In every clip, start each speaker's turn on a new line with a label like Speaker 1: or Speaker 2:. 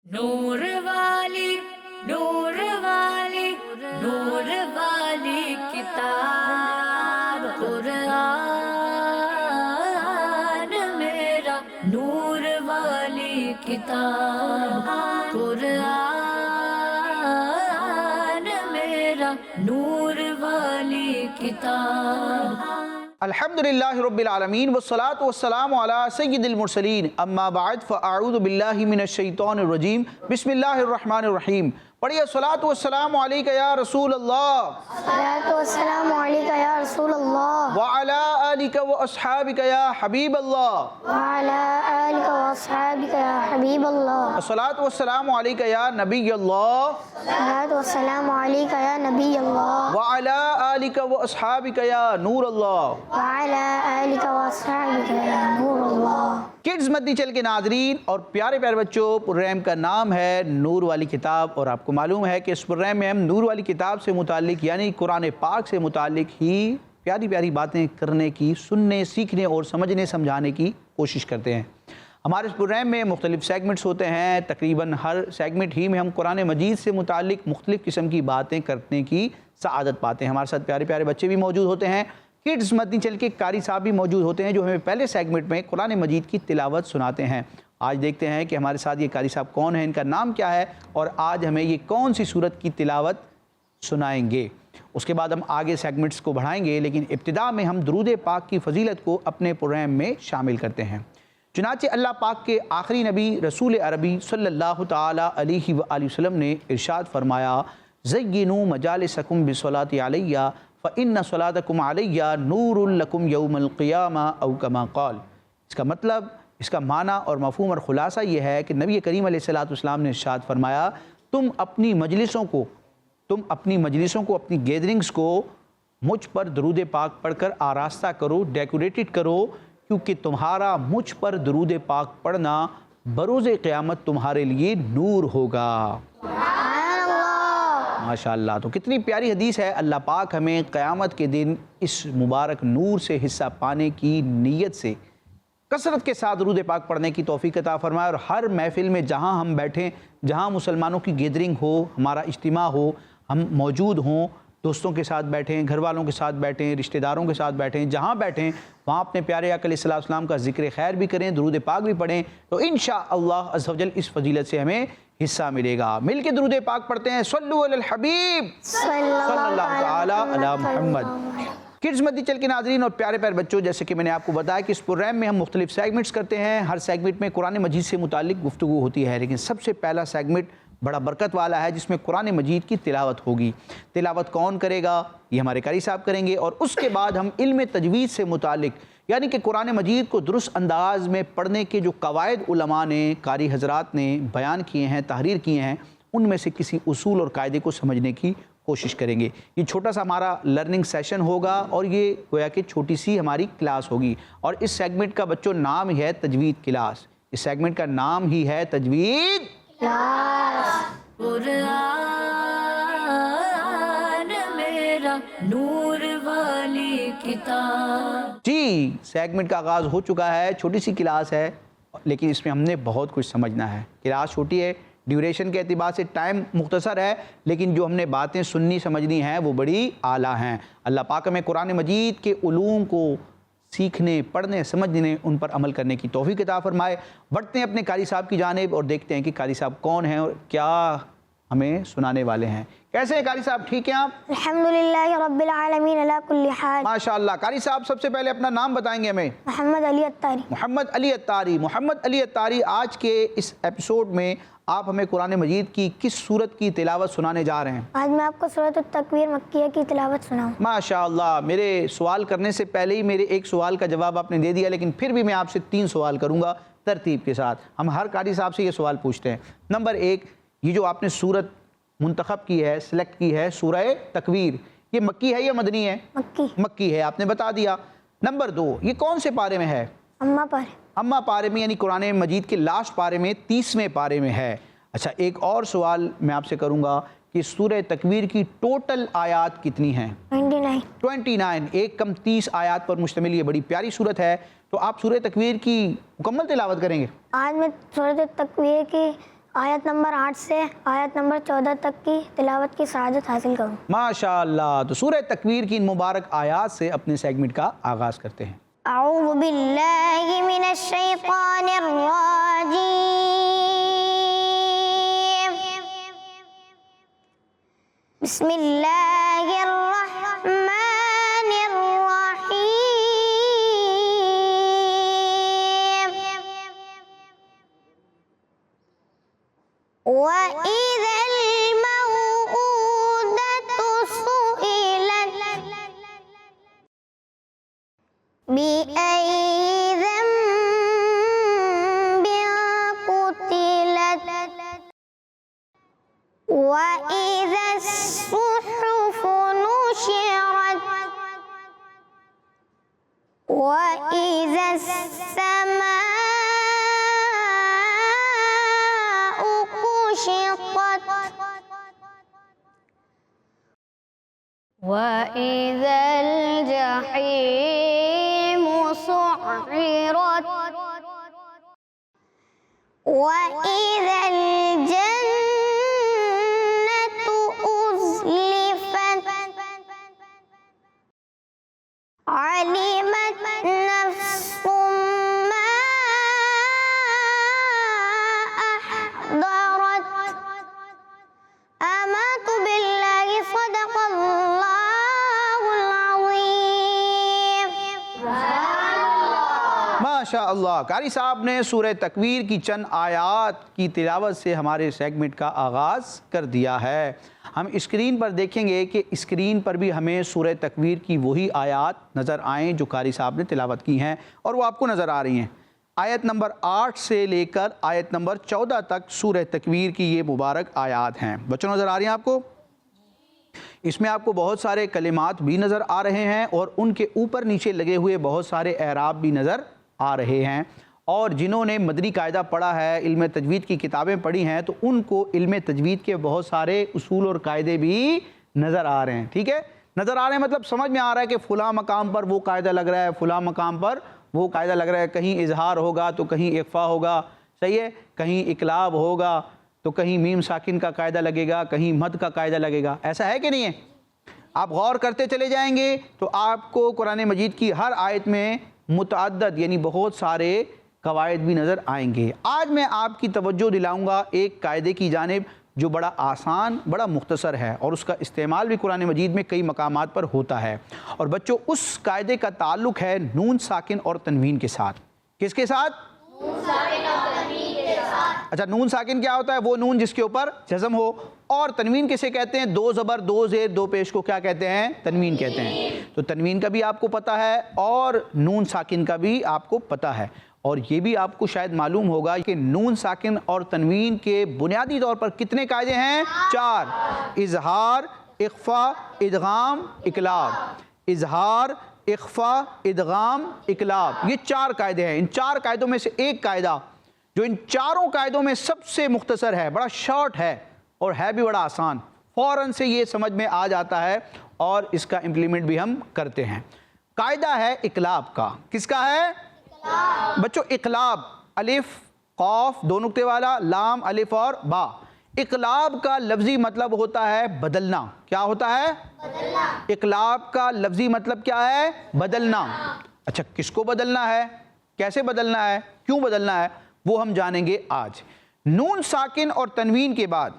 Speaker 1: نور والی نور والی نور والی کتاب قرآن میرا نور والی کتاب قرآن میرا نور والی کتاب.
Speaker 2: الحمدللہ رب العالمین والصلاة والسلام علی سید المرسلین اما بعد فاعوذ باللہ من الشیطان الرجیم بسم اللہ الرحمن الرحیم. پڑھیے الصلاة والسلام علیکہ یا رسول اللہ
Speaker 3: الصلاة والسلام علیکہ یا رسول اللہ
Speaker 2: وعلی آلکہ و اصحابکہ یا حبیب اللہ
Speaker 3: وعلی آلکہ و اصحابکہ یا حبیب اللہ
Speaker 2: الصلاة والسلام علیکہ یا نبی اللہ
Speaker 3: الصلاة والسلام علیکہ یا نبی اللہ
Speaker 2: وعلی آلکہ و اصحابکہ یا نور اللہ
Speaker 3: وعلی آلکہ و اصحابکہ یا نور اللہ.
Speaker 2: کڈز مدنی چینل کے ناظرین اور پیارے پیارے بچوں، پروگرام کا نام ہے نور والی کتاب، اور آپ کو معلوم ہے کہ اس پروگرام میں ہم نور والی کتاب سے متعلق یعنی قرآن پاک سے متعلق ہی پیاری پیاری باتیں کرنے کی، سننے، سیکھنے اور سمجھنے سمجھانے کی کوشش کرتے ہیں. ہمارے اس پروگرام میں مختلف سیگمنٹس ہوتے ہیں، تقریباً ہر سیگمنٹ ہی میں ہم قرآن مجید سے متعلق مختلف قسم کی باتیں کرنے کی سعادت پاتے ہیں. ہمارے ساتھ پیارے پیارے بچے بھی موجود ہوتے ہیں، کڈز مدنی چینل کے قاری صاحب بھی موجود ہوتے ہیں جو ہمیں پہلے سیگمنٹ میں قرآن مجید کی تلاوت سناتے ہیں. آج دیکھتے ہیں کہ ہمارے ساتھ یہ قاری صاحب کون ہیں، ان کا نام کیا ہے اور آج ہمیں یہ کون سی سورت کی تلاوت سنائیں گے. اس کے بعد ہم آگے سیگمنٹس کو بڑھائیں گے، لیکن ابتدا میں ہم درود پاک کی فضیلت کو اپنے پروگرام میں شامل کرتے ہیں. چنانچہ اللہ پاک کے آخری نبی رسول عربی صلی اللہ تعالی علیہ وآلہ وسلم نے ارشاد فرمایا، زینوا مجالسکم بالصلاۃ علیہ فإن صلاتکم علیہ نور لکم یوم القیامہ او کما قال. اس کا مطلب، اس کا معنی اور مفہوم اور خلاصہ یہ ہے کہ نبی کریم علیہ السلام نے ارشاد فرمایا، تم اپنی مجلسوں کو، اپنی گیدرنگز کو مجھ پر درود پاک پڑھ کر آراستہ کرو، ڈیکوریٹڈ کرو، کیونکہ تمہارا مجھ پر درود پاک پڑھنا بروز قیامت تمہارے لیے نور ہوگا. ماشاءاللہ. تو کتنی پیاری حدیث ہے. اللہ پاک ہمیں قیامت کے دن اس مبارک نور سے حصہ پانے کی نیت سے کثرت کے ساتھ درود پاک پڑھنے کی توفیق عطا فرمائے، اور ہر محفل میں جہاں ہم بیٹھیں، جہاں مسلمانوں کی گیدرنگ ہو، ہمارا اجتماع ہو، ہم موجود ہوں، دوستوں کے ساتھ بیٹھیں، گھر والوں کے ساتھ بیٹھیں، رشتہ داروں کے ساتھ بیٹھیں، جہاں بیٹھیں وہاں اپنے پیارے آقا علیہ السلام کا ذکر خیر بھی کریں، درود پاک بھی پڑھیں، تو انشاءاللہ عز و جل اس فضیلت سے ہمیں حصہ ملے گا. مل کے درود پاک پڑھتے ہیں. صلو علی الحبیب صلی اللہ تعالی علی محمد. کڈز مدنی چینل کے ناظرین اور پیارے پیارے بچوں، جیسے کہ میں نے آپ کو بتایا کہ اس پروگرام میں ہم مختلف سیگمنٹس کرتے ہیں. ہر سیگمنٹ میں قرآن مجید سے متعلق گفتگو ہوتی ہے، لیکن سب سے پہلا سیگمنٹ بڑا برکت والا ہے جس میں قرآن مجید کی تلاوت ہوگی. تلاوت کون کرے گا؟ یہ ہمارے قاری صاحب کریں گے، اور اس کے بعد ہم علم تجوید سے متعلق یعنی کہ قرآن مجید کو درست انداز میں پڑھنے کے جو قواعد علماء نے، قاری حضرات نے بیان کیے ہیں، تحریر کیے ہیں، ان میں سے کسی اصول اور قاعدے کو سمجھنے کی کوشش کریں گے. یہ چھوٹا سا ہمارا لرننگ سیشن ہوگا، اور یہ گویا کہ چھوٹی سی ہماری کلاس ہوگی. اور اس سیگمنٹ کا بچوں نام ہی ہے تجوید کلاس. اس سیگمنٹ کا نام ہی ہے تجوید
Speaker 1: قرآن میرا نور والی کتاب.
Speaker 2: جی، سیگمنٹ کا آغاز ہو چکا ہے. چھوٹی سی کلاس ہے، لیکن اس میں ہم نے بہت کچھ سمجھنا ہے. کلاس چھوٹی ہے، ڈیوریشن کے اعتبار سے ٹائم مختصر ہے، لیکن جو ہم نے باتیں سننی سمجھنی ہیں وہ بڑی اعلیٰ ہیں. اللہ پاک ہمیں قرآن مجید کے علوم کو سیکھنے، پڑھنے، سمجھنے، ان پر عمل کرنے کی توفیق عطا فرمائے. بڑھتے ہیں اپنے قاری صاحب کی جانب اور دیکھتے ہیں کہ قاری صاحب کون ہیں اور کیا ہمیں سنانے والے ہیں. کیسے ہیں قاری صاحب؟ ٹھیک ہیں آپ؟
Speaker 3: الحمدللہ رب العالمین علی کل حال.
Speaker 2: ماشاءاللہ. قاری صاحب سب سے پہلے اپنا نام بتائیں گے ہمیں.
Speaker 3: محمد علی اتاری.
Speaker 2: محمد علی اتاری. محمد علی اتاری، آج کے اس ایپیسوڈ میں آپ ہمیں قرآن مجید کی کس سورت کی تلاوت سنانے جا رہے ہیں؟
Speaker 3: آج میں آپ کو سورۃ التکویر مکیہ کی تلاوت سناؤں.
Speaker 2: ماشاءاللہ. میرے سوال کرنے سے پہلے ہی میرے ایک سوال کا جواب آپ نے دے دیا، لیکن پھر بھی میں آپ سے 3 سوال کروں گا ترتیب کے ساتھ. ہم ہر قاری صاحب سے یہ سوال پوچھتے ہیں. نمبر 1، یہ جو آپ نے سورت منتخب کی ہے، سلیکٹ کی ہے، سورہ تکویر، یہ مکی ہے یا مدنی ہے؟ مکی ہے، آپ نے بتا دیا. نمبر 2، یہ کون سے پارے میں ہے؟
Speaker 3: اما پارے.
Speaker 2: اما پارے میں، یعنی قرآن مجید کے لاسٹ پارے میں، 30ویں پارے میں ہے. اچھا، ایک اور سوال میں آپ سے کروں گا کہ سورہ تکویر کی ٹوٹل آیات کتنی ہیں؟ 29. 1 کم 30 آیات پر مشتمل یہ بڑی پیاری سورت ہے. تو آپ سورہ تکویر کی مکمل تلاوت کریں گے؟
Speaker 3: آج میں سورۃ تکویر کی آیت نمبر 8 سے آیت نمبر 14 تک کی تلاوت کی سعادت حاصل کروں۔
Speaker 2: ماشاءاللہ، تو سورہ تکویر کی ان مبارک آیات سے اپنے سیگمنٹ کا آغاز کرتے ہیں۔
Speaker 3: اعوذ باللہ من الشیطان الرجیم، بسم اللہ الرحمن الرحیم، وَإِذَا الْمَوْءُودَةُ سُئِلَتْ بِأَيِّ ذَنبٍ قُتِلَتْ وَإِذَا الصُّحُفُ نُشِرَتْ وَإِذَا السَّمَاءُ كُشِطَتْ وَإِذَا الْجَحِيمُ سُعِّرَتْ وَإِذَا الْجَنَّةُ أُزْلِفَتْ عَلِمَتْ نَفْسٌ مَّا أَحْضَرَتْ آمنت باللہ صدق اللہ العظیم۔
Speaker 2: ماشاءاللہ، قاری صاحب نے سورہ تکویر کی چند آیات کی تلاوت سے ہمارے سیگمنٹ کا آغاز کر دیا ہے۔ ہم اسکرین پر دیکھیں گے کہ اسکرین پر بھی ہمیں سورہ تکویر کی وہی آیات نظر آئیں جو قاری صاحب نے تلاوت کی ہیں، اور وہ آپ کو نظر آ رہی ہیں۔ آیت نمبر 8 سے لے کر آیت نمبر 14 تک سورہ تکویر کی یہ مبارک آیات ہیں۔ بچوں نظر آ رہی ہیں آپ کو؟ اس میں آپ کو بہت سارے کلمات بھی نظر آ رہے ہیں اور ان کے اوپر نیچے لگے ہوئے بہت سارے اعراب بھی نظر آ رہے ہیں، اور جنہوں نے مدنی قاعدہ پڑھا ہے، علم تجوید کی کتابیں پڑھی ہیں، تو ان کو علم تجوید کے بہت سارے اصول اور قاعدے بھی نظر آ رہے ہیں۔ ٹھیک ہے، نظر آ رہے ہیں مطلب سمجھ میں آ رہا ہے کہ فلاں مقام پر وہ قاعدہ لگ رہا ہے، فلاں مقام پر وہ قاعدہ لگ رہا ہے، کہیں اظہار ہوگا تو کہیں اخفا ہوگا، صحیح ہے، کہیں اقلاب ہوگا تو کہیں میم ساکن کا قاعدہ لگے گا، کہیں مد کا قاعدہ لگے گا۔ ایسا ہے کہ نہیں ہے؟ آپ غور کرتے چلے جائیں گے تو آپ کو قرآن مجید کی ہر آیت میں متعدد یعنی بہت سارے قواعد بھی نظر آئیں گے۔ آج میں آپ کی توجہ دلاؤں گا ایک قاعدے کی جانب جو بڑا آسان، بڑا مختصر ہے، اور اس کا استعمال بھی قرآن مجید میں کئی مقامات پر ہوتا ہے۔ اور بچوں، اس قاعدے کا تعلق ہے نون ساکن اور تنوین کے ساتھ۔ کس کے ساتھ؟ نون ساکن اور تنوین کے ساتھ۔ اچھا، نون ساکن کیا ہوتا ہے؟ وہ نون جس کے اوپر جزم ہو، اور تنوین کسے کہتے ہیں؟ دو زبر، دو زیر، دو پیش کو کیا کہتے ہیں؟ تنوین کہتے ہیں۔ تو تنوین کا بھی آپ کو پتہ ہے اور نون ساکن کا بھی آپ کو پتہ ہے، اور یہ بھی آپ کو شاید معلوم ہوگا کہ نون ساکن اور تنوین کے بنیادی طور پر کتنے قاعدے ہیں؟ 4: اظہار، اخفا، ادغام، اقلاب۔ اظہار، اخفا، ادغام، اقلاب، یہ 4 قاعدے ہیں۔ ان 4 قاعدوں میں سے ایک قاعدہ جو ان چاروں قاعدوں میں سب سے مختصر ہے، بڑا شارٹ ہے اور ہے بھی بڑا آسان، فوراً سے یہ سمجھ میں آ جاتا ہے اور اس کا امپلیمنٹ بھی ہم کرتے ہیں۔ قاعدہ ہے اقلاب کا۔ کس کا ہے؟ بچوں، اقلاب، الف قاف دو نقطے والا، لام الف اور با۔ اقلاب کا لفظی مطلب ہوتا ہے بدلنا۔ کیا ہوتا ہے؟ بدلنا۔ اقلاب کا لفظی مطلب کیا ہے؟ بدلنا۔ اچھا، کس کو بدلنا ہے؟ کیسے بدلنا ہے؟ کیوں بدلنا ہے؟ وہ ہم جانیں گے آج۔ نون ساکن اور تنوین کے بعد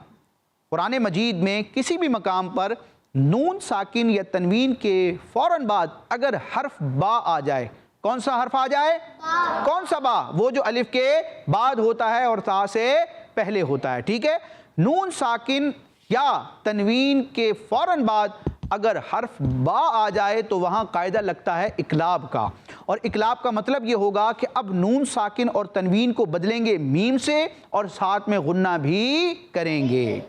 Speaker 2: قرآن مجید میں کسی بھی مقام پر نون ساکن یا تنوین کے فوراً بعد اگر حرف با آ جائے، کون سا حرف آ جائے؟ با۔ کون سا با؟ وہ جو الف کے بعد ہوتا ہے اور تا سے پہلے ہوتا ہے۔ ٹھیک ہے، نون ساکن یا تنوین کے فوراً بعد اگر حرف با آ جائے تو وہاں قاعدہ لگتا ہے اقلاب کا، اور اقلاب کا مطلب یہ ہوگا کہ اب نون ساکن اور تنوین کو بدلیں گے میم سے اور ساتھ میں غنہ بھی کریں گے۔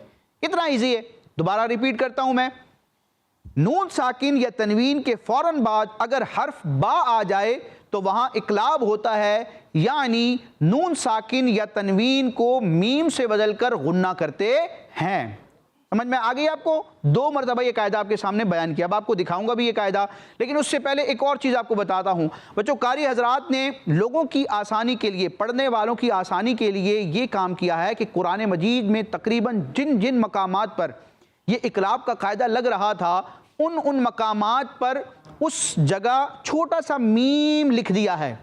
Speaker 2: کتنا ایزی ہے، دوبارہ ریپیٹ کرتا ہوں میں۔ نون ساکن یا تنوین کے فوراً بعد اگر حرف با آ جائے تو وہاں اقلاب ہوتا ہے، یعنی نون ساکن یا تنوین کو میم سے بدل کر غنہ کرتے ہیں۔ سمجھ میں آ گئی آپ کو؟ 2 مرتبہ یہ قاعدہ آپ کے سامنے بیان کیا. اب آپ کو دکھاؤں گا بھی یہ قاعدہ، لیکن اس سے پہلے ایک اور چیز آپ کو بتاتا ہوں. بچوں، قاری حضرات نے لوگوں کی آسانی کے لیے، پڑھنے والوں کی آسانی کے لیے یہ کام کیا ہے کہ قرآن مجید میں تقریباً جن مقامات پر یہ اقلاب کا قاعدہ لگ رہا تھا، ان مقامات پر اس جگہ چھوٹا سا میم لکھ دیا ہے.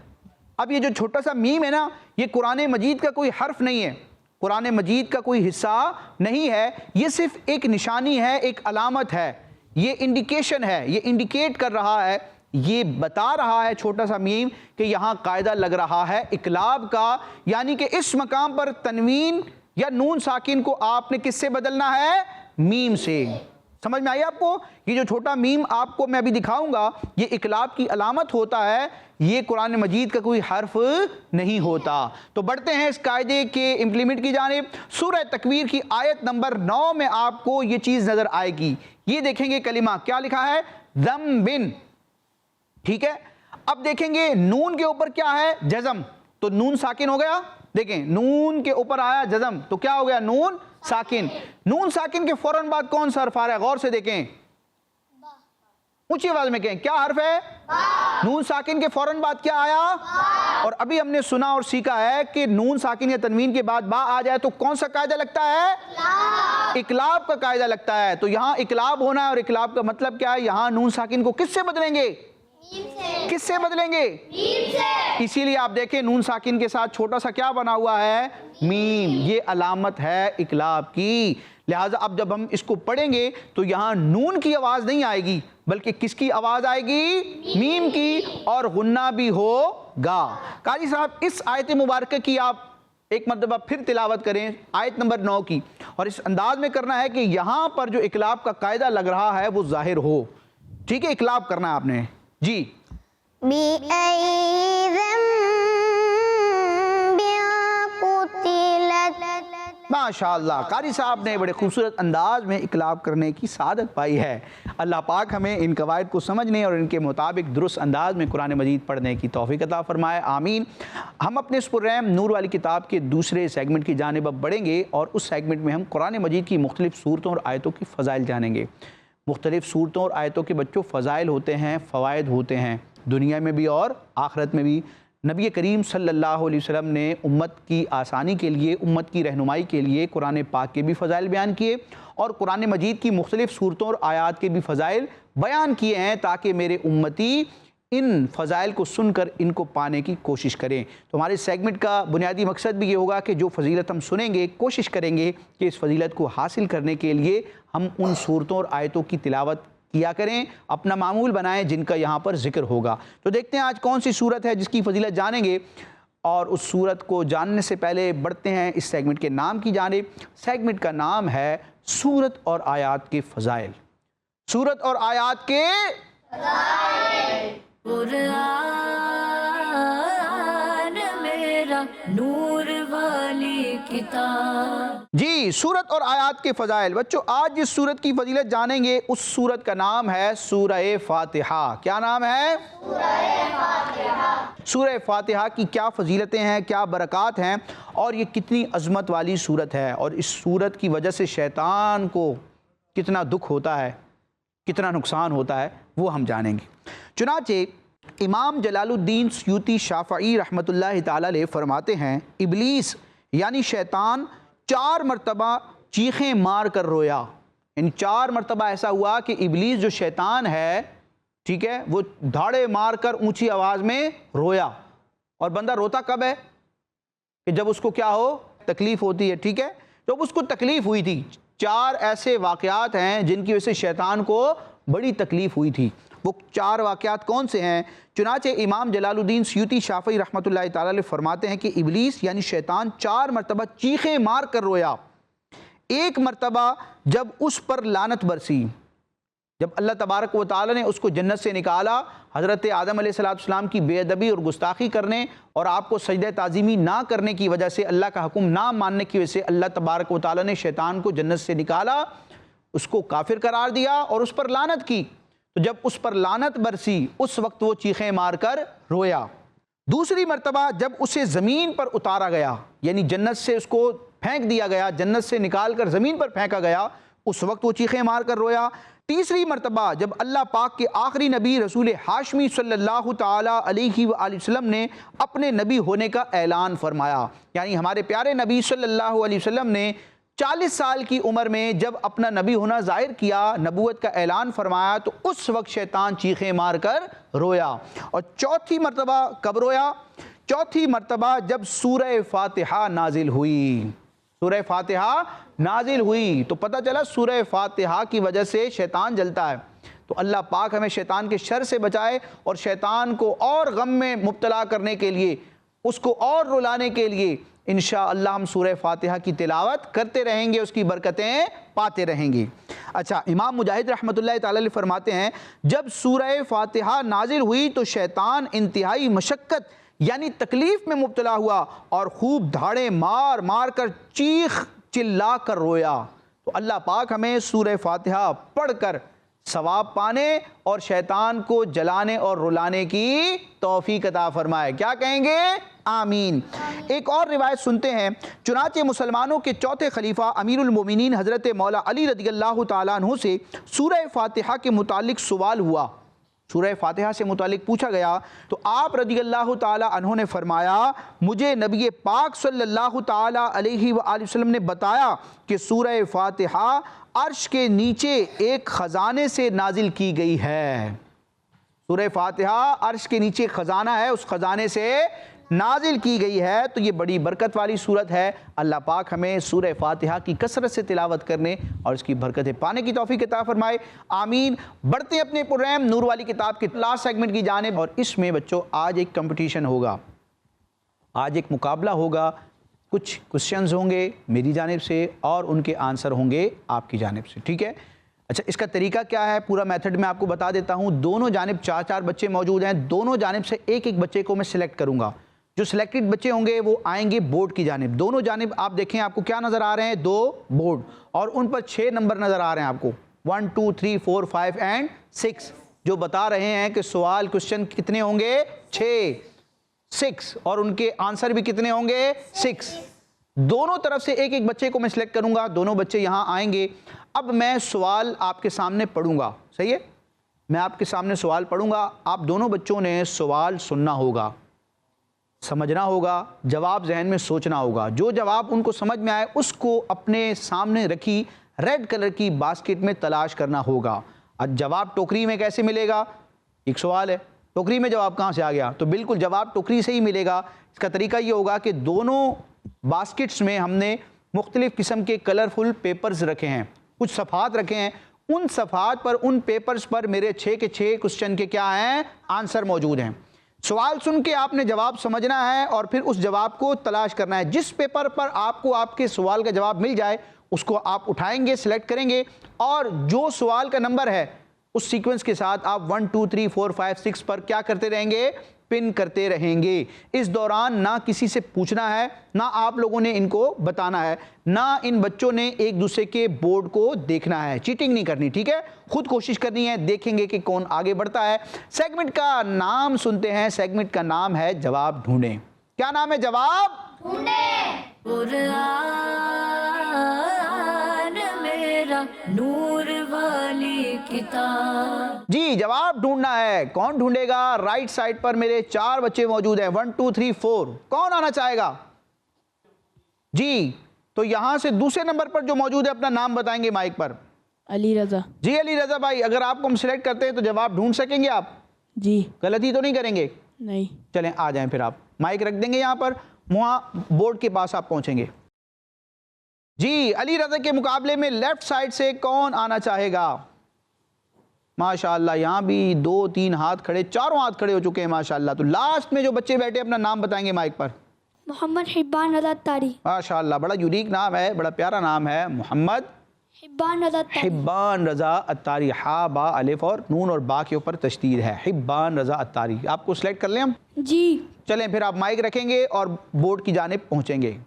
Speaker 2: اب یہ جو چھوٹا سا میم ہے نا، یہ قرآن مجید کا کوئی حرف نہیں ہے، قرآن مجید کا کوئی حصہ نہیں ہے، یہ صرف ایک نشانی ہے، ایک علامت ہے، یہ انڈیکیشن ہے، یہ انڈیکیٹ کر رہا ہے، یہ بتا رہا ہے چھوٹا سا میم کہ یہاں قاعدہ لگ رہا ہے اقلاب کا. یعنی کہ اس مقام پر تنوین یا نون ساکن کو آپ نے کس سے بدلنا ہے؟ میم سے. سمجھ میں آئی آپ کو؟ یہ جو چھوٹا میم آپ کو میں ابھی دکھاؤں گا، یہ اقلاب کی علامت ہوتا ہے، یہ قرآن مجید کا کوئی حرف نہیں ہوتا. تو بڑھتے ہیں اس قاعدے کے امپلیمنٹ کی جانب. سورہ تکویر کی آیت نمبر 9 میں آپ کو یہ چیز نظر آئے گی. یہ دیکھیں گے کلمہ کیا لکھا ہے؟ ذنبن. ٹھیک ہے، اب دیکھیں گے نون کے اوپر کیا ہے؟ جزم. تو نون ساکن ہو گیا. دیکھیں نون کے اوپر آیا جزم، تو کیا ہو گیا؟ نون ساکن. نون ساکن کے فوراً بعد کون سا حرف آ رہا ہے؟ غور سے دیکھیں، اونچی آواز میں کہیں، کیا حرف ہے؟ نون ساکن کے فوراً بعد کیا آیا؟ اور ابھی ہم نے سنا اور سیکھا ہے کہ نون ساکن یا تنوین کے بعد با آ جائے تو کون سا قاعدہ لگتا ہے؟ اقلاب کا قاعدہ لگتا ہے. تو یہاں اقلاب ہونا ہے، اور اقلاب کا مطلب کیا ہے؟ یہاں نون ساکن کو کس سے بدلیں گے؟ کس سے بدلیں گے؟ اسی لیے آپ دیکھیں نون ساکن کے ساتھ چھوٹا سا کیا بنا ہوا ہے؟ میم. یہ علامت ہے اقلاب کی. لہٰذا اب جب ہم اس کو پڑھیں گے تو یہاں نون کی آواز نہیں آئے گی، بلکہ کس کی آواز آئے گی؟ میم کی، اور غنہ بھی ہوگا. قاری صاحب اس آیت مبارکہ کی آپ ایک مرتبہ پھر تلاوت کریں، آیت نمبر 9 کی، اور اس انداز میں کرنا ہے کہ یہاں پر جو اقلاب کا قاعدہ لگ رہا ہے وہ ظاہر ہو. ٹھیک ہے، اقلاب کرنا ہے آپ نے. جی. ماشاءاللہ، قاری صاحب نے بڑے خوبصورت انداز میں اقلاب کرنے کی سعادت پائی ہے. اللہ پاک ہمیں ان قواعد کو سمجھنے اور ان کے مطابق درست انداز میں قرآن مجید پڑھنے کی توفیق عطا فرمائے. آمین. ہم اپنے اس پررحم نور والی کتاب کے دوسرے سیگمنٹ کی جانب اب بڑھیں گے، اور اس سیگمنٹ میں ہم قرآن مجید کی مختلف صورتوں اور آیتوں کی فضائل جانیں گے. مختلف صورتوں اور آیتوں کے بچوں فضائل ہوتے ہیں، فوائد ہوتے ہیں، دنیا میں بھی اور آخرت میں بھی. نبی کریم صلی اللہ علیہ وسلم نے امت کی آسانی کے لیے، امت کی رہنمائی کے لیے قرآن پاک کے بھی فضائل بیان کیے، اور قرآن مجید کی مختلف صورتوں اور آیات کے بھی فضائل بیان کیے ہیں، تاکہ میرے امتی ان فضائل کو سن کر ان کو پانے کی کوشش کریں. تو ہمارے سیگمنٹ کا بنیادی مقصد بھی یہ ہوگا کہ جو فضیلت ہم سنیں گے، کوشش کریں گے کہ اس فضیلت کو حاصل کرنے کے لیے ہم ان صورتوں اور آیتوں کی تلاوت کیا کریں، اپنا معمول بنائیں جن کا یہاں پر ذکر ہوگا. تو دیکھتے ہیں آج کون سی صورت ہے جس کی فضیلت جانیں گے، اور اس صورت کو جاننے سے پہلے بڑھتے ہیں اس سیگمنٹ کے نام کی جانب. سیگمنٹ کا نام ہے سورت اور آیات کے فضائل. سورت اور آیات کے
Speaker 1: قرآن میرا نور والی کتاب.
Speaker 2: جی، سورت اور آیات کے فضائل. بچوں آج جس سورت کی فضیلت جانیں گے اس سورت کا نام ہے سورہ فاتحہ. کیا نام ہے؟ سورہ فاتحہ. سورہ فاتحہ کی کیا فضیلتیں ہیں، کیا برکات ہیں، اور یہ کتنی عظمت والی سورت ہے، اور اس سورت کی وجہ سے شیطان کو کتنا دکھ ہوتا ہے، کتنا نقصان ہوتا ہے، وہ ہم جانیں گے. چنانچہ امام جلال الدین سیوطی شافعی رحمۃ اللہ تعالی علیہ فرماتے ہیں، ابلیس یعنی شیطان 4 مرتبہ چیخیں مار کر رویا. یعنی 4 مرتبہ ایسا ہوا کہ ابلیس جو شیطان ہے، ٹھیک ہے، وہ دھاڑے مار کر اونچی آواز میں رویا. اور بندہ روتا کب ہے؟ کہ جب اس کو کیا ہو؟ تکلیف ہوتی ہے. ٹھیک ہے، جب اس کو تکلیف ہوئی تھی. 4 ایسے واقعات ہیں جن کی وجہ سے شیطان کو بڑی تکلیف ہوئی تھی. وہ 4 واقعات کون سے ہیں؟ چنانچہ امام جلال الدین سیوطی شافعی رحمۃ اللہ تعالی علیہ فرماتے ہیں کہ ابلیس یعنی شیطان 4 مرتبہ چیخیں مار کر رویا. ایک مرتبہ جب اس پر لعنت برسی، جب اللہ تبارک و تعالی نے اس کو جنت سے نکالا حضرت آدم علیہ السلام کی بے ادبی اور گستاخی کرنے اور آپ کو سجدہ تعظیمی نہ کرنے کی وجہ سے، اللہ کا حکم نہ ماننے کی وجہ سے اللہ تبارک و تعالی نے شیطان کو جنت سے نکالا، اس کو کافر قرار دیا اور اس پر لعنت کی. تو جب اس پر لعنت برسی اس وقت وہ چیخیں مار کر رویا. دوسری مرتبہ جب اسے زمین پر اتارا گیا، یعنی جنت سے اس کو پھینک دیا گیا، جنت سے نکال کر زمین پر پھینکا گیا، اس وقت وہ چیخیں مار کر رویا۔ تیسری مرتبہ جب اللہ پاک کے آخری نبی رسول ہاشمی صلی اللہ تعالی علیہ وآلہ وسلم نے اپنے نبی ہونے کا اعلان فرمایا، یعنی ہمارے پیارے نبی صلی اللہ علیہ وسلم نے 40 سال کی عمر میں جب اپنا نبی ہونا ظاہر کیا، نبوت کا اعلان فرمایا، تو اس وقت شیطان چیخیں مار کر رویا۔ اور چوتھی مرتبہ کب رویا؟ چوتھی مرتبہ جب سورہ فاتحہ نازل ہوئی۔ سورہ فاتحہ نازل ہوئی تو پتہ چلا سورہ فاتحہ کی وجہ سے شیطان جلتا ہے۔ تو اللہ پاک ہمیں شیطان کے شر سے بچائے، اور شیطان کو اور غم میں مبتلا کرنے کے لیے، اس کو اور رلانے کے لیے انشاءاللہ ہم سورہ فاتحہ کی تلاوت کرتے رہیں گے، اس کی برکتیں پاتے رہیں گے۔ اچھا، امام مجاہد رحمۃ اللہ تعالی علیہ فرماتے ہیں جب سورہ فاتحہ نازل ہوئی تو شیطان انتہائی مشقت یعنی تکلیف میں مبتلا ہوا اور خوب دھاڑے مار مار کر چیخ چلا کر رویا۔ تو اللہ پاک ہمیں سورہ فاتحہ پڑھ کر ثواب پانے اور شیطان کو جلانے اور رلانے کی توفیق عطا فرمائے۔ کیا کہیں گے؟ آمین۔ ایک اور روایت سنتے ہیں، چنانچہ مسلمانوں کے چوتھے خلیفہ امیر المومنین حضرت مولا علی رضی اللہ تعالیٰ عنہ سے سورہ فاتحہ کے متعلق سوال ہوا، سورہ فاتحہ سے متعلق پوچھا گیا، تو آپ رضی اللہ تعالیٰ عنہ نے فرمایا مجھے نبی پاک صلی اللہ تعالیٰ علیہ وآلہ وسلم نے بتایا کہ سورہ فاتحہ عرش کے نیچے ایک خزانے سے نازل کی گئی ہے۔ سورہ فاتحہ عرش کے نیچے خزانہ ہے، اس خزانے سے نازل کی گئی ہے، تو یہ بڑی برکت والی سورت ہے۔ اللہ پاک ہمیں سورہ فاتحہ کی کثرت سے تلاوت کرنے اور اس کی برکتیں پانے کی توفیق عطا فرمائے، آمین۔ بڑھتے ہیں اپنے پروگرام نور والی کتاب کے لاسٹ سیگمنٹ کی جانب، اور اس میں بچوں آج ایک کمپٹیشن ہوگا، آج ایک مقابلہ ہوگا، کچھ کوسچنز ہوں گے میری جانب سے اور ان کے آنسر ہوں گے آپ کی جانب سے، ٹھیک ہے؟ اچھا، اس کا طریقہ کیا ہے، پورا میتھڈ میں آپ کو بتا دیتا ہوں۔ دونوں جانب 4 بچے موجود ہیں، دونوں جانب سے ایک بچے کو میں سلیکٹ کروں گا۔ جو سلیکٹڈ بچے ہوں گے وہ آئیں گے بورڈ کی جانب، دونوں جانب آپ دیکھیں آپ کو کیا نظر آ رہے ہیں، 2 بورڈ، اور ان پر 6 نمبر نظر آ رہے ہیں آپ کو، 1 2 3 4 5 اینڈ 6، جو بتا رہے ہیں کہ سوال کوسچن کتنے ہوں گے، 6، اور ان کے آنسر بھی کتنے ہوں گے، 6۔ دونوں طرف سے ایک بچے کو میں سلیکٹ کروں گا، دونوں بچے یہاں آئیں گے۔ اب میں سوال آپ کے سامنے پڑھوں گا، صحیح ہے؟ میں آپ کے سامنے سوال پڑھوں گا، آپ دونوں بچوں نے سوال سننا ہوگا، سمجھنا ہوگا، جواب ذہن میں سوچنا ہوگا، جو جواب ان کو سمجھ میں آئے اس کو اپنے سامنے رکھی ریڈ کلر کی باسکٹ میں تلاش کرنا ہوگا۔ اب جواب ٹوکری میں کیسے ملے گا؟ ایک سوال ہے، ٹوکری میں جواب کہاں سے آ گیا؟ تو بالکل جواب ٹوکری سے ہی ملے گا۔ اس کا طریقہ یہ ہوگا کہ دونوں باسکٹس میں ہم نے مختلف قسم کے کلرفل پیپرز رکھے ہیں، کچھ صفحات رکھے ہیں، ان صفحات پر ان پیپرز پر میرے 6 کے 6 کوسچن کے کیا ہیں، آنسر موجود ہیں۔ سوال سن کے آپ نے جواب سمجھنا ہے اور پھر اس جواب کو تلاش کرنا ہے۔ جس پیپر پر آپ کو آپ کے سوال کا جواب مل جائے اس کو آپ اٹھائیں گے، سلیکٹ کریں گے، اور جو سوال کا نمبر ہے اس سیکوینس کے ساتھ آپ 1 2 3 4 5 6 پر کیا کرتے رہیں گے، پن کرتے رہیں گے۔ اس دوران نہ کسی سے پوچھنا ہے، نہ آپ لوگوں نے ان کو بتانا ہے، نہ ان بچوں نے ایک دوسرے کے بورڈ کو دیکھنا ہے، چیٹنگ نہیں کرنی، ٹھیک ہے؟ خود کوشش کرنی ہے، دیکھیں گے کہ کون آگے بڑھتا ہے۔ سیگمنٹ کا نام سنتے ہیں، سیگمنٹ کا نام ہے جواب ڈھونڈیں۔ کیا نام ہے؟ جواب
Speaker 1: قرآن میرا نور والی کتاب۔
Speaker 2: جی، جواب ڈھونڈنا ہے، کون ڈھونڈے گا؟ رائٹ سائڈ پر میرے 4 بچے موجود ہیں، 1 2 3 4، کون آنا چاہے گا؟ جی، تو یہاں سے دوسرے نمبر پر جو موجود ہے اپنا نام بتائیں گے مائک پر۔
Speaker 4: علی رضا۔
Speaker 2: جی علی رضا بھائی، اگر آپ کو ہم سلیکٹ کرتے ہیں تو جواب ڈھونڈ سکیں گے آپ؟
Speaker 4: جی۔
Speaker 2: غلطی تو نہیں کریں گے؟
Speaker 4: نہیں۔
Speaker 2: چلیں آ جائیں، پھر آپ مائک رکھ دیں گے یہاں پر، وہاں بورڈ کے پاس آپ پہنچیں گے۔ جی، علی رضا کے مقابلے میں لیفٹ سائڈ سے کون آنا چاہے گا؟ ماشاءاللہ، یہاں بھی 2 3 ہاتھ کھڑے، 4 ہاتھ کھڑے ہو چکے ہیں ماشاءاللہ۔ تو لاسٹ میں جو بچے بیٹھے اپنا نام بتائیں گے مائک پر۔
Speaker 3: محمد حبان رضا اتاری۔
Speaker 2: ماشاءاللہ، بڑا یونیک نام ہے، بڑا پیارا نام ہے، محمد
Speaker 3: حبان رضا اتاری۔
Speaker 2: حبان رضا اتاری، ہا با الف اور نون اور با کے اوپر تشدید ہے، حبان رضا اتاری۔ آپ کو سلیکٹ کر لیں ہم؟
Speaker 3: جی۔
Speaker 2: چلیں پھر آپ مائک رکھیں گے اور بورڈ کی جانب پہنچیں گے۔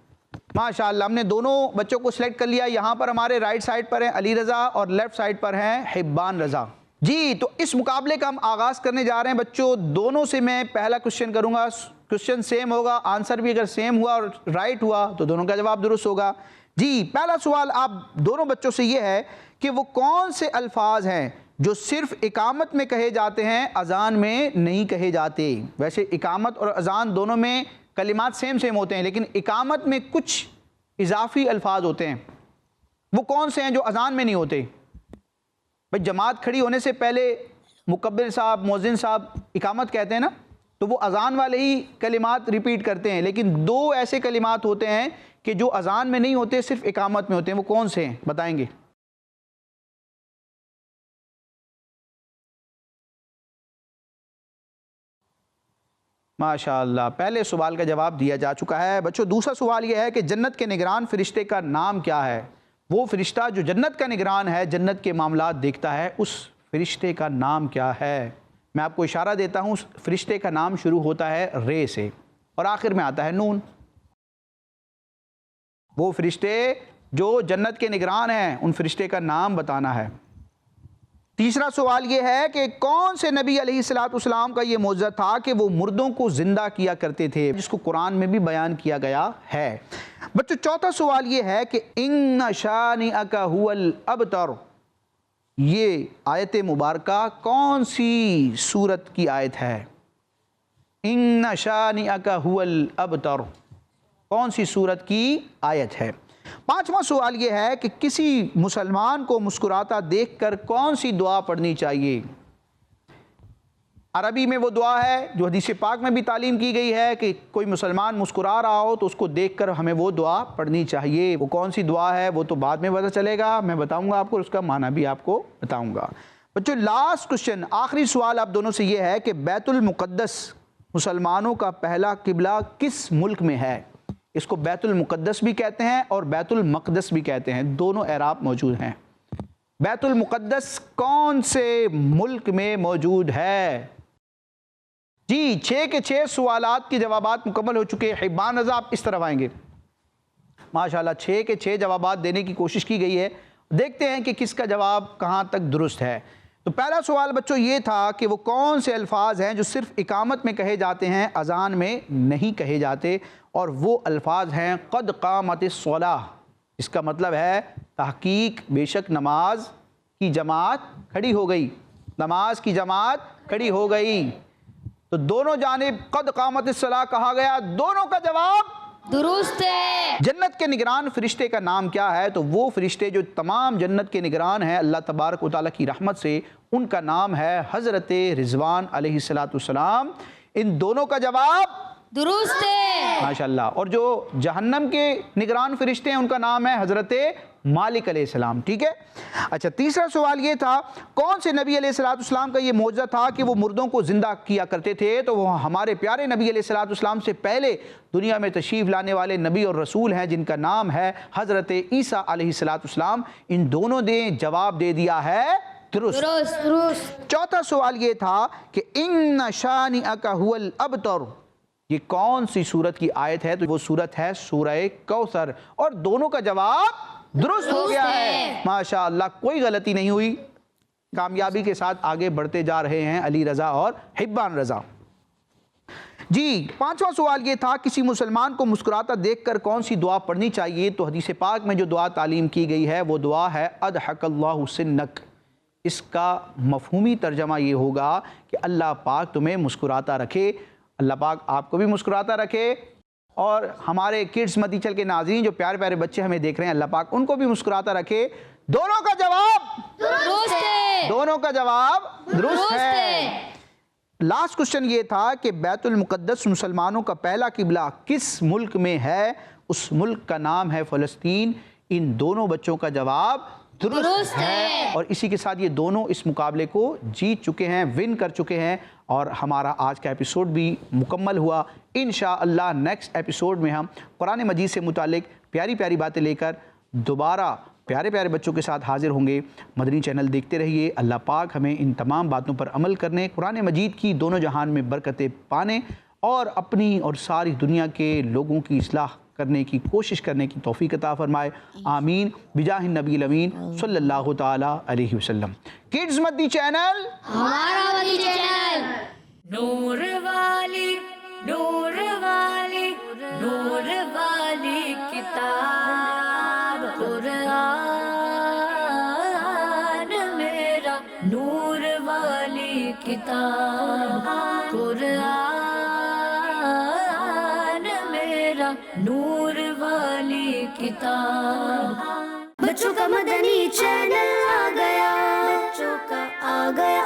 Speaker 2: ماشاءاللہ، ہم نے دونوں بچوں کو سلیکٹ کر لیا۔ یہاں پر ہمارے رائٹ سائڈ پر ہیں علی رضا اور لیفٹ سائڈ پر ہیں حبان رضا۔ جی، تو اس مقابلے کا ہم آغاز کرنے جا رہے ہیں بچوں۔ دونوں سے میں پہلا کوسچن کروں گا، کوسچن سیم ہوگا، آنسر بھی اگر سیم ہوا اور رائٹ ہوا تو دونوں کا جواب درست ہوگا۔ جی پہلا سوال آپ دونوں بچوں سے یہ ہے کہ وہ کون سے الفاظ ہیں جو صرف اقامت میں کہے جاتے ہیں اذان میں نہیں کہے جاتے؟ ویسے اقامت اور اذان دونوں میں کلمات سیم ہوتے ہیں، لیکن اقامت میں کچھ اضافی الفاظ ہوتے ہیں، وہ کون سے ہیں جو اذان میں نہیں ہوتے؟ بھئی جماعت کھڑی ہونے سے پہلے مکبر صاحب، مؤذن صاحب اقامت کہتے ہیں نا، تو وہ اذان والے ہی کلمات ریپیٹ کرتے ہیں، لیکن دو ایسے کلمات ہوتے ہیں کہ جو اذان میں نہیں ہوتے، صرف اقامت میں ہوتے ہیں، وہ کون سے ہیں بتائیں گے؟ ماشاءاللہ، پہلے سوال کا جواب دیا جا چکا ہے۔ بچوں دوسرا سوال یہ ہے کہ جنت کے نگران فرشتے کا نام کیا ہے؟ وہ فرشتہ جو جنت کا نگران ہے، جنت کے معاملات دیکھتا ہے، اس فرشتے کا نام کیا ہے؟ میں آپ کو اشارہ دیتا ہوں، اس فرشتے کا نام شروع ہوتا ہے رے سے اور آخر میں آتا ہے نون۔ وہ فرشتے جو جنت کے نگران ہیں، ان فرشتے کا نام بتانا ہے۔ تیسرا سوال یہ ہے کہ کون سے نبی علیہ السلام کا یہ معجزہ تھا کہ وہ مردوں کو زندہ کیا کرتے تھے، جس کو قرآن میں بھی بیان کیا گیا ہے؟ بچوں چوتھا سوال یہ ہے کہ ان شانئک ھو الابتر، یہ آیت مبارکہ کون سی سورت کی آیت ہے؟ ان شانئک ھو الابتر کون سی سورت کی آیت ہے؟ پانچواں سوال یہ ہے کہ کسی مسلمان کو مسکراتا دیکھ کر کون سی دعا پڑھنی چاہیے؟ عربی میں وہ دعا ہے جو حدیث پاک میں بھی تعلیم کی گئی ہے کہ کوئی مسلمان مسکرا رہا ہو تو اس کو دیکھ کر ہمیں وہ دعا پڑھنی چاہیے۔ وہ کون سی دعا ہے وہ تو بعد میں پتہ چلے گا، میں بتاؤں گا آپ کو، اس کا معنی بھی آپ کو بتاؤں گا۔ بچوں لاسٹ کوشچن، آخری سوال آپ دونوں سے یہ ہے کہ بیت المقدس مسلمانوں کا پہلا قبلہ کس ملک میں ہے؟ اس کو بیت المقدس بھی کہتے ہیں اور بیت المقدس بھی کہتے ہیں، دونوں اعراب موجود ہیں۔ بیت المقدس کون سے ملک میں موجود ہے؟ جی 6 کے 6 سوالات کے جوابات مکمل ہو چکے ہیں۔ حبان رضا آپ اس طرف آئیں گے۔ ماشاءاللہ 6 کے 6 جوابات دینے کی کوشش کی گئی ہے، دیکھتے ہیں کہ کس کا جواب کہاں تک درست ہے۔ تو پہلا سوال بچوں یہ تھا کہ وہ کون سے الفاظ ہیں جو صرف اقامت میں کہے جاتے ہیں، اذان میں نہیں کہے جاتے، اور وہ الفاظ ہیں قد قامت الصلاۃ، اس کا مطلب ہے تحقیق بے شک نماز کی جماعت کھڑی ہو گئی، نماز کی جماعت کھڑی ہو گئی۔ تو دونوں جانب قد قامت الصلاۃ کہا گیا، دونوں کا جواب
Speaker 1: درست ہے۔
Speaker 2: جنت کے نگران فرشتے کا نام کیا ہے؟ تو وہ فرشتے جو تمام جنت کے نگران ہیں اللہ تبارک و تعالیٰ کی رحمت سے، ان کا نام ہے حضرت رضوان علیہ السلام۔ ان دونوں کا جواب
Speaker 1: درست ہے۔
Speaker 2: ماشاءاللہ۔ اور جو جہنم کے نگران فرشتے ہیں ان کا نام ہے حضرت مالک علیہ السلام، ٹھیک ہے؟ اچھا تیسرا سوال یہ تھا کون سے نبی علیہ السلام کا یہ معجزہ تھا کہ وہ مردوں کو زندہ کیا کرتے تھے؟ تو وہ ہمارے پیارے نبی علیہ السلام سے پہلے دنیا میں تشریف لانے والے نبی اور رسول ہیں جن کا نام ہے حضرت عیسیٰ علیہ السلام۔ ان دونوں نے جواب دے دیا ہے درست۔ چوتھا سوال یہ تھا کہ ان شانئک ھو الابتر، یہ کون سی سورت کی آیت ہے؟ تو وہ سورت ہے سورہ کوثر، اور دونوں کا جواب درست ہو گیا ہے۔ ماشاءاللہ کوئی غلطی نہیں ہوئی، کامیابی کے ساتھ آگے بڑھتے جا رہے ہیں علی رضا اور حبان رضا۔ جی پانچواں سوال یہ تھا کسی مسلمان کو مسکراتا دیکھ کر کون سی دعا پڑھنی چاہیے؟ تو حدیث پاک میں جو دعا تعلیم کی گئی ہے وہ دعا ہے اضحک اللہ سنک۔ اس کا مفہومی ترجمہ یہ ہوگا کہ اللہ پاک تمہیں مسکراتا رکھے، اللہ پاک آپ کو بھی مسکراتا رکھے، اور ہمارے کڈز مدیچل کے ناظرین جو پیارے پیارے بچے ہمیں دیکھ رہے ہیں اللہ پاک ان کو بھی مسکراتا رکھے۔ دونوں کا جواب
Speaker 1: درست ہے۔
Speaker 2: دونوں کا جواب درست ہے۔ لاسٹ کوشچن یہ تھا کہ بیت المقدس مسلمانوں کا پہلا قبلہ کس ملک میں ہے؟ اس ملک کا نام ہے فلسطین۔ ان دونوں بچوں کا جواب درست ہے، اور اسی کے ساتھ یہ دونوں اس مقابلے کو جیت چکے ہیں، ون کر چکے ہیں، اور ہمارا آج کا ایپیسوڈ بھی مکمل ہوا۔ انشاءاللہ نیکسٹ ایپیسوڈ میں ہم قرآن مجید سے متعلق پیاری پیاری باتیں لے کر دوبارہ پیارے پیارے بچوں کے ساتھ حاضر ہوں گے۔ مدنی چینل دیکھتے رہیے۔ اللہ پاک ہمیں ان تمام باتوں پر عمل کرنے، قرآن مجید کی دونوں جہان میں برکتیں پانے، اور اپنی اور ساری دنیا کے لوگوں کی اصلاح کرنے کی کوشش کرنے کی توفیق عطا فرمائے، آمین بجاہ النبی الامین صلی اللہ تعالی علیہ وسلم۔ کڈز مدنی چینل
Speaker 1: ہمارا مدنی چینل، نور والی نور والی نور والی کتاب۔ کتاب قرآن میرا نور والی کتاب.
Speaker 4: بچوں کا مدنی چینل آ گیا, بچوں کا آ گیا